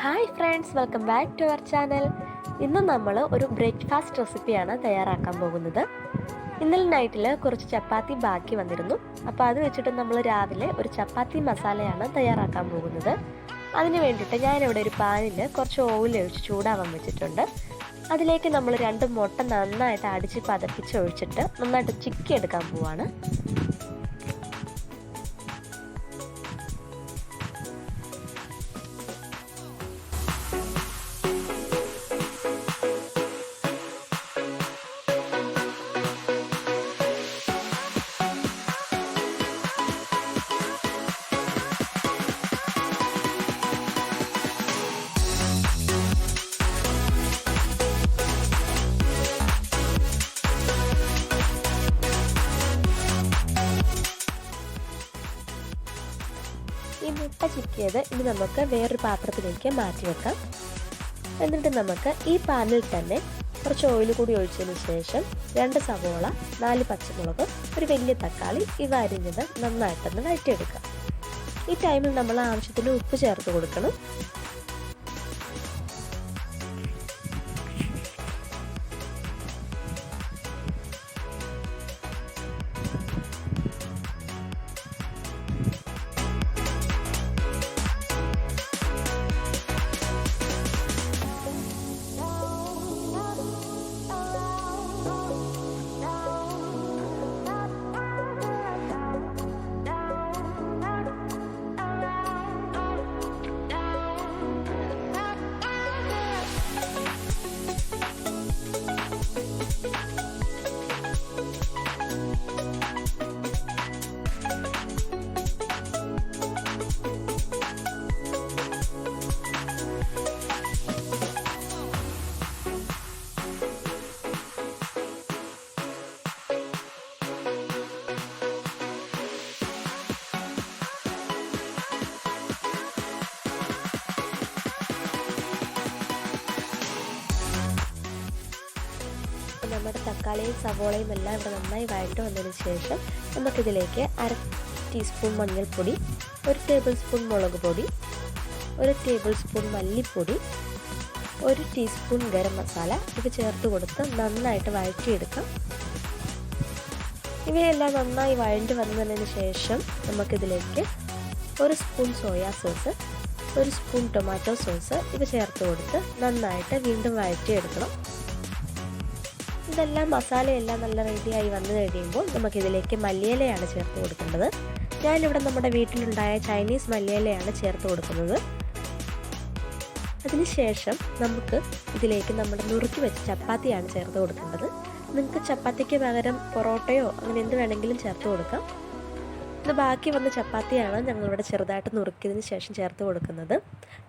Hi friends, welcome back to our channel. ഇന്ന് നമ്മൾ ഒരു ബ്രേക്ക്ഫാസ്റ്റ് റെസിപ്പിയാണ് തയ്യാറാക്കാൻ പോകുന്നത്. ഇന്നലെ നൈറ്റിൽ കുറച്ച് ചപ്പാത്തി ബാക്കി വന്നിരുന്നു. അപ്പോൾ അത് വെച്ചിട്ട് നമ്മൾ രാവിലെ ഒരു ചപ്പാത്തി മസാലയാണ് തയ്യാറാക്കാൻ പോകുന്നത്. അതിന് വേണ്ടിയിട്ട് ഞാനിവിടെ ഒരു പാനിൽ കുറച്ച് ഓയിൽ ഒഴിച്ച് ചൂടാവാൻ വെച്ചിട്ടുണ്ട്. അതിലേക്ക് നമ്മൾ 2 മുട്ട നന്നായിട്ട് അടിച്ച് പതപ്പിച്ച് ഒഴിച്ചിട്ട് നന്നായിട്ട് ചിക്കി എടുക്കാൻ പോവാണ്. ഈ മുട്ട ചിക്കിയത് ഇനി നമുക്ക് വേറൊരു പാത്രത്തിലേക്ക് മാറ്റി വെക്കാം. എന്നിട്ട് നമുക്ക് ഈ പാനിൽ തന്നെ കുറച്ച് ഓയിൽ കൂടി ഒഴിച്ചതിന് ശേഷം 2 സവോള, 4 പച്ചമുളക്, ഒരു വലിയ തക്കാളി ഇവ അരിഞ്ഞത് നന്നായിട്ടൊന്ന് വഴറ്റിയെടുക്കാം. ഈ ടൈമിൽ നമ്മൾ ആവശ്യത്തിന് ഉപ്പ് ചേർത്ത് കൊടുക്കണം. നമ്മുടെ തക്കാളിയും സവോളയും എല്ലാം ഇവിടെ നന്നായി വഴറ്റി വന്നതിന് ശേഷം നമുക്കിതിലേക്ക് 1/2 ടീസ്പൂൺ മഞ്ഞൾപ്പൊടി, 1 ടേബിൾ സ്പൂൺ മുളക് പൊടി, 1 ടേബിൾ സ്പൂൺ മല്ലിപ്പൊടി, 1 ടീസ്പൂൺ ഗരം മസാല ഇവ ചേർത്ത് കൊടുത്ത് നന്നായിട്ട് വഴറ്റിയെടുക്കാം. ഇവയെല്ലാം നന്നായി വഴറ്റി വന്നതിന് ശേഷം നമുക്കിതിലേക്ക് 1 spoon soya sauce, 1 spoon tomato sauce ഇവ ചേർത്ത് കൊടുത്ത് നന്നായിട്ട് വീണ്ടും വഴറ്റിയെടുക്കണം. ഇതെല്ലാം മസാലയെല്ലാം നല്ല റെഡിയായി വന്നു കഴിയുമ്പോൾ നമുക്കിതിലേക്ക് മല്ലിയിലയാണ് ചേർത്ത് കൊടുക്കേണ്ടത്. ഞാനിവിടെ നമ്മുടെ വീട്ടിലുണ്ടായ ചൈനീസ് മല്ലിയിലയാണ് ചേർത്ത് കൊടുക്കുന്നത്. അതിനുശേഷം നമുക്ക് ഇതിലേക്ക് നമ്മുടെ നുറുക്കി വെച്ച ചപ്പാത്തിയാണ് ചേർത്ത് കൊടുക്കേണ്ടത്. നിങ്ങൾക്ക് ചപ്പാത്തിക്ക് പകരം പൊറോട്ടയോ അങ്ങനെ എന്ത് വേണമെങ്കിലും ചേർത്ത് കൊടുക്കാം. ഇത് ബാക്കി വന്ന ചപ്പാത്തിയാണ് ഞങ്ങളിവിടെ ചെറുതായിട്ട് നുറുക്കിയതിന് ശേഷം ചേർത്ത് കൊടുക്കുന്നത്.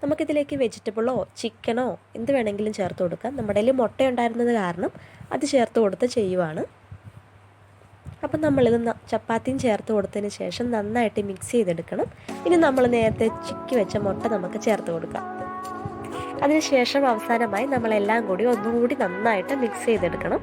നമുക്കിതിലേക്ക് വെജിറ്റബിളോ ചിക്കനോ എന്ത് വേണമെങ്കിലും ചേർത്ത് കൊടുക്കാം. നമ്മുടെ കയ്യിൽ മുട്ട ഉണ്ടായിരുന്നത് കാരണം അത് ചേർത്ത് കൊടുത്ത് ചെയ്യുവാണ്. അപ്പം നമ്മളിത് ചപ്പാത്തിയും ചേർത്ത് കൊടുത്തതിന് ശേഷം നന്നായിട്ട് മിക്സ് ചെയ്തെടുക്കണം. ഇനി നമ്മൾ നേരത്തെ ചിക്കി വെച്ച മുട്ട നമുക്ക് ചേർത്ത് കൊടുക്കാം. അതിനുശേഷം അവസാനമായി നമ്മളെല്ലാം കൂടി ഒന്നുകൂടി നന്നായിട്ട് മിക്സ് ചെയ്തെടുക്കണം.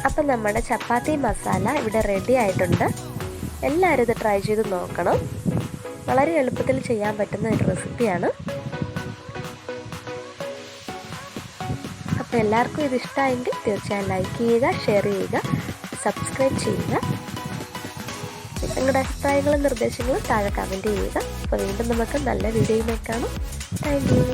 അപ്പം നമ്മുടെ ചപ്പാത്തി മസാല ഇവിടെ റെഡി ആയിട്ടുണ്ട്. എല്ലാവരും ഇത് ട്രൈ ചെയ്ത് നോക്കണം. വളരെ എളുപ്പത്തിൽ ചെയ്യാൻ പറ്റുന്ന ഒരു റെസിപ്പിയാണ്. അപ്പോൾ എല്ലാവർക്കും ഇത് ഇഷ്ടമായെങ്കിൽ തീർച്ചയായും ലൈക്ക് ചെയ്യുക, ഷെയർ ചെയ്യുക, സബ്സ്ക്രൈബ് ചെയ്യുക. നിങ്ങളുടെ അഭിപ്രായങ്ങളും നിർദ്ദേശങ്ങളും താഴെ കമൻറ്റ് ചെയ്യുക. അപ്പോൾ വീണ്ടും നമുക്ക് നല്ല വീഡിയോയുമായി കാണാം. Thank you.